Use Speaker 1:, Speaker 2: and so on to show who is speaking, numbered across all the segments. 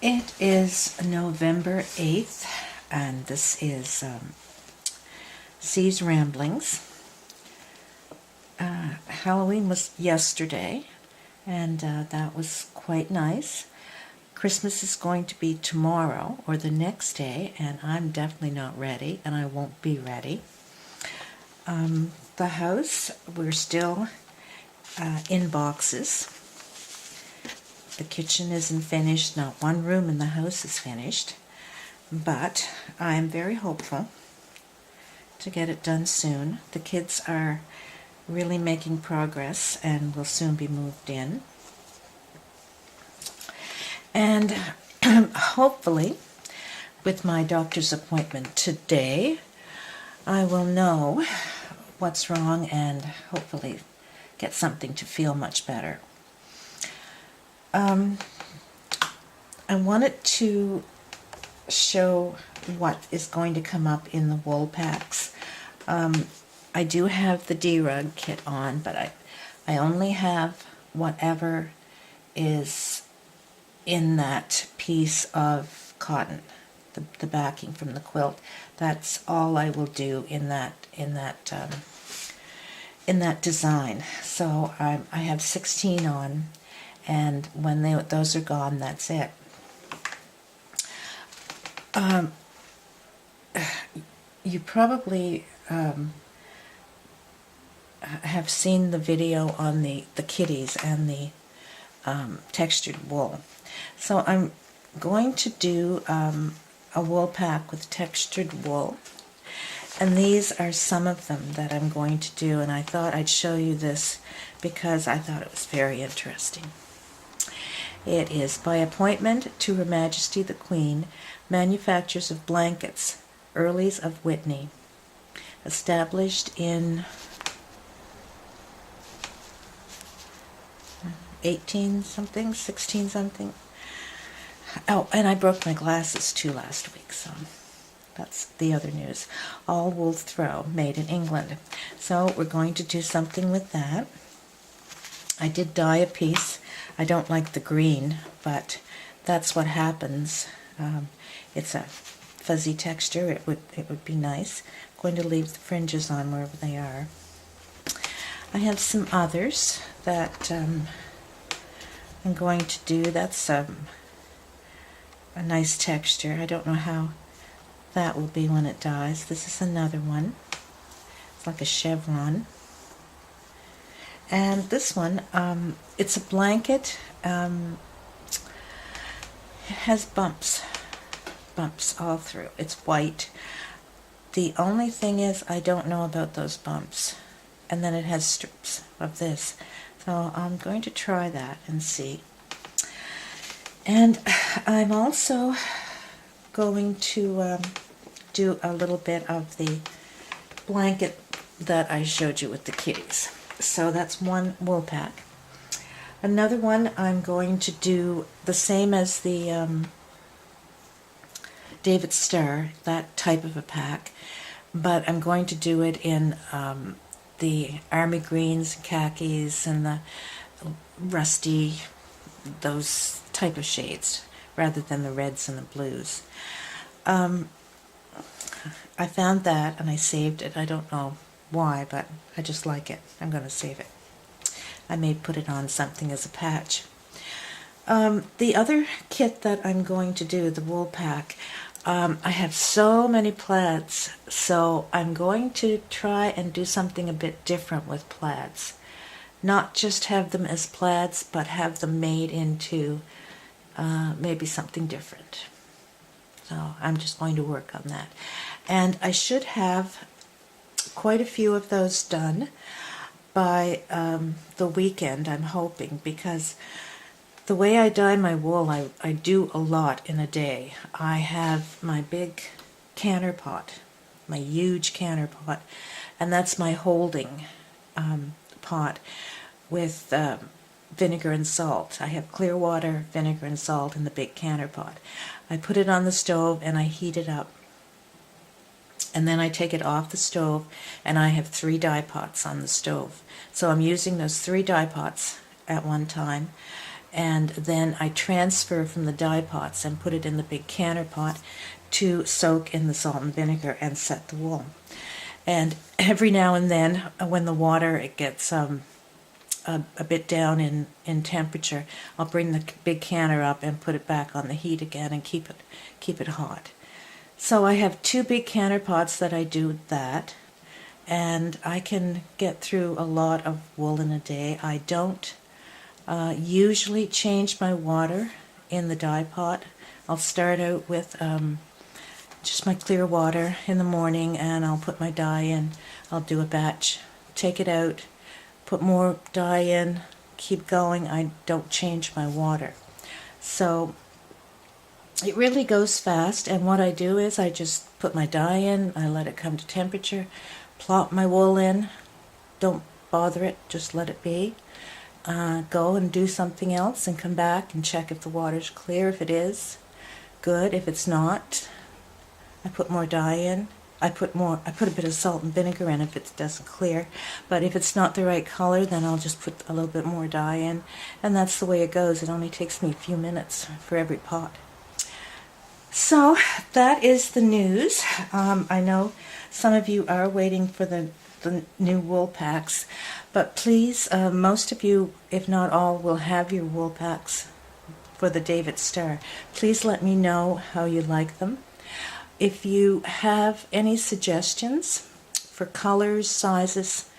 Speaker 1: It is November 8th, and this is C's Ramblings. Halloween was yesterday, and that was quite nice. Christmas is going to be tomorrow or the next day, and I'm definitely not ready, and I won't be ready. The house, we're still in boxes. The kitchen isn't finished. Not one room in the house is finished. But I am very hopeful to get it done soon. The kids are really making progress and will soon be moved in. And hopefully, with my doctor's appointment today, I will know what's wrong and hopefully get something to feel much better. I wanted to show what is going to come up in the wool packs. I do have the D-Rug kit on, but I only have whatever is in that piece of cotton, the backing from the quilt. That's all I will do in that design. So I have 16 on, and when those are gone, that's it. You probably have seen the video on the kitties and the textured wool. So I'm going to do a wool pack with textured wool, and these are some of them that I'm going to do, and I thought I'd show you this because I thought it was very interesting. It is by appointment to Her Majesty the Queen, manufacturers of blankets, Earlys of Whitney, established in 18-something, 16-something. Oh, and I broke my glasses too last week, so that's the other news. All wool throw, made in England. So we're going to do something with that. I did dye a piece. I don't like the green, but that's what happens. It's a fuzzy texture. It would be nice. I'm going to leave the fringes on wherever they are. I have some others that I'm going to do. That's a nice texture. I don't know how that will be when it dyes. This is another one. It's like a chevron. And this one, it's a blanket. It has bumps all through. It's white. The only thing is I don't know about those bumps. And then it has strips of this. So I'm going to try that and see. And I'm also going to do a little bit of the blanket that I showed you with the kitties. So that's one wool pack. Another one I'm going to do the same as the David Starr, that type of a pack, but I'm going to do it in the army greens, khakis, and the rusty, those type of shades, rather than the reds and the blues. I found that and I saved it. I don't know why, but I just like it. I'm going to save it. I may put it on something as a patch. The other kit that I'm going to do, the wool pack, I have so many plaids, so I'm going to try and do something a bit different with plaids. Not just have them as plaids, but have them made into maybe something different. So I'm just going to work on that. And I should have quite a few of those done by the weekend, I'm hoping, because the way I dye my wool, I do a lot in a day. I have my big canner pot, my huge canner pot, and that's my holding pot with vinegar and salt. I have clear water, vinegar, and salt in the big canner pot. I put it on the stove and I heat it up. And then I take it off the stove, and I have 3 dye pots on the stove. So I'm using those 3 dye pots at one time, and then I transfer from the dye pots and put it in the big canner pot to soak in the salt and vinegar and set the wool. And every now and then, when the water it gets a bit down in temperature, I'll bring the big canner up and put it back on the heat again and keep it hot. So I have 2 big canner pots that I do that, and I can get through a lot of wool in a day. I don't usually change my water in the dye pot. I'll start out with just my clear water in the morning, and I'll put my dye in. I'll do a batch, take it out, put more dye in, keep going. I don't change my water. So it really goes fast, and what I do is I just put my dye in, I let it come to temperature, plop my wool in, don't bother it, just let it be. Go and do something else and come back and check if the water's clear. If it is, good. If it's not, I put more dye in. I put a bit of salt and vinegar in if it doesn't clear. But if it's not the right color, then I'll just put a little bit more dye in. And that's the way it goes. It only takes me a few minutes for every pot. So that is the news. I know some of you are waiting for the new wool packs, but please, most of you, if not all, will have your wool packs for the David Star. Please let me know how you like them. If you have any suggestions for colors, sizes,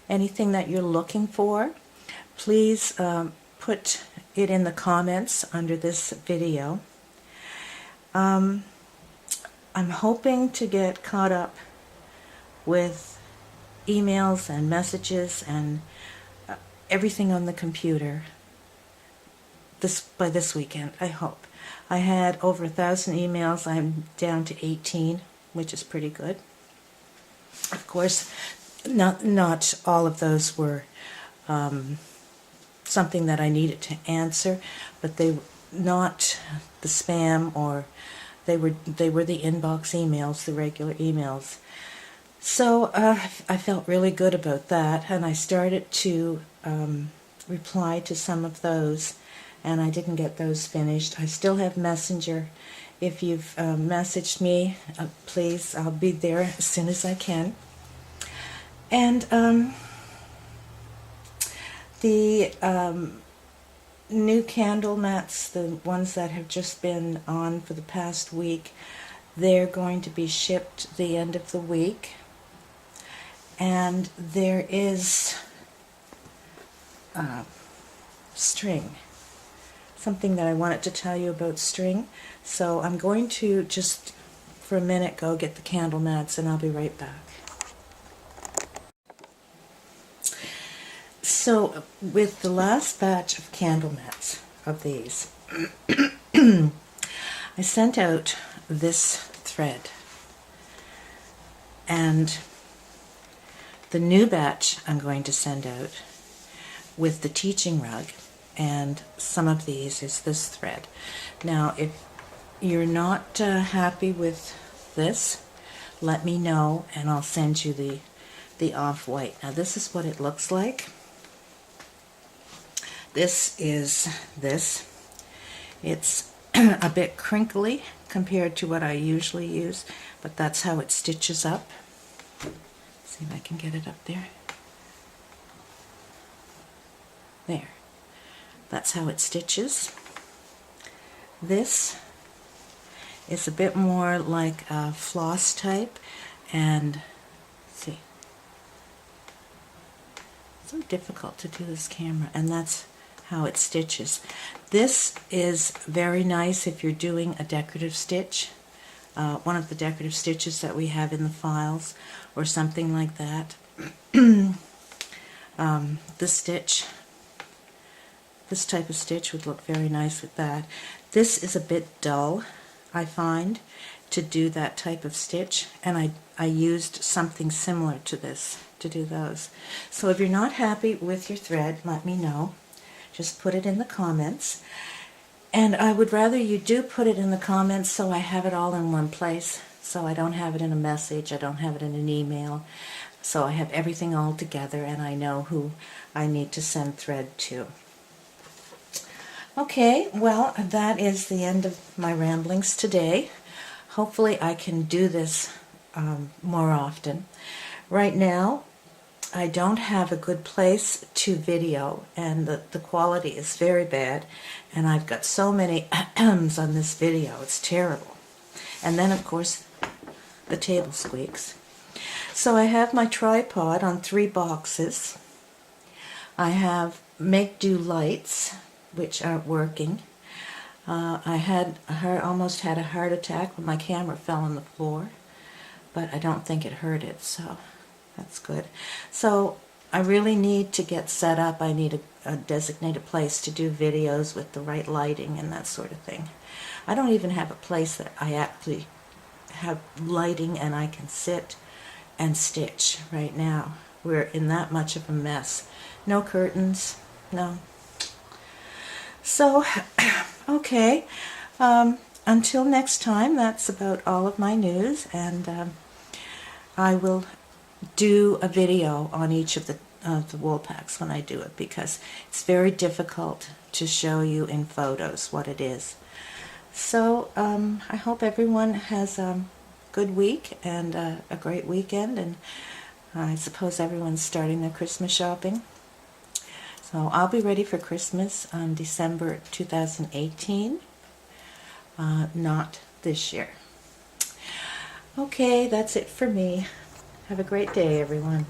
Speaker 1: anything that you're looking for, please put it in the comments under this video. I'm hoping to get caught up with emails and messages and everything on the computer by this weekend, I hope. I had over 1,000 emails. I'm down to 18, which is pretty good. Of course, not all of those were something that I needed to answer, but they were not the spam, or they were the inbox emails, the regular emails. So I felt really good about that, and I started to reply to some of those, and I didn't get those finished. I still have Messenger. If you've messaged me, please, I'll be there as soon as I can. And the new candle mats, the ones that have just been on for the past week, they're going to be shipped the end of the week. And there is string, something that I wanted to tell you about string. So I'm going to just for a minute go get the candle mats, and I'll be right back. So with the last batch of candle mats of these, I sent out this thread, and the new batch I'm going to send out with the teaching rug and some of these is this thread. Now, if you're not happy with this, let me know and I'll send you the off-white. Now, this is what it looks like. This is this. It's a bit crinkly compared to what I usually use, but that's how it stitches up. See if I can get it up there. There. That's how it stitches. This is a bit more like a floss type, and see, it's so difficult to do this camera, and that's how it stitches. This is very nice if you're doing a decorative stitch, one of the decorative stitches that we have in the files, or something like that. This type of stitch would look very nice with that. This is a bit dull, I find, to do that type of stitch, and I used something similar to this to do those. So if you're not happy with your thread, let me know. Just put it in the comments. And I would rather you do put it in the comments so I have it all in one place, so I don't have it in a message, I don't have it in an email, so I have everything all together and I know who I need to send thread to. Okay, well, that is the end of my ramblings today. Hopefully I can do this more often. Right now, I don't have a good place to video, and the quality is very bad, and I've got so many ums on this video, it's terrible. And then, of course, the table squeaks. So I have my tripod on 3 boxes. I have make-do lights, which aren't working. I almost had a heart attack when my camera fell on the floor, but I don't think it hurt it, so that's good. So I really need to get set up. I need a designated place to do videos with the right lighting and that sort of thing. I don't even have a place that I actually have lighting and I can sit and stitch right now. We're in that much of a mess. No curtains, no. So, okay, until next time, that's about all of my news, and I will do a video on each of the wool packs when I do it, because it's very difficult to show you in photos what it is. So I hope everyone has a good week and a great weekend, and I suppose everyone's starting their Christmas shopping. So I'll be ready for Christmas on December 2018, not this year. Okay, that's it for me. Have a great day, everyone.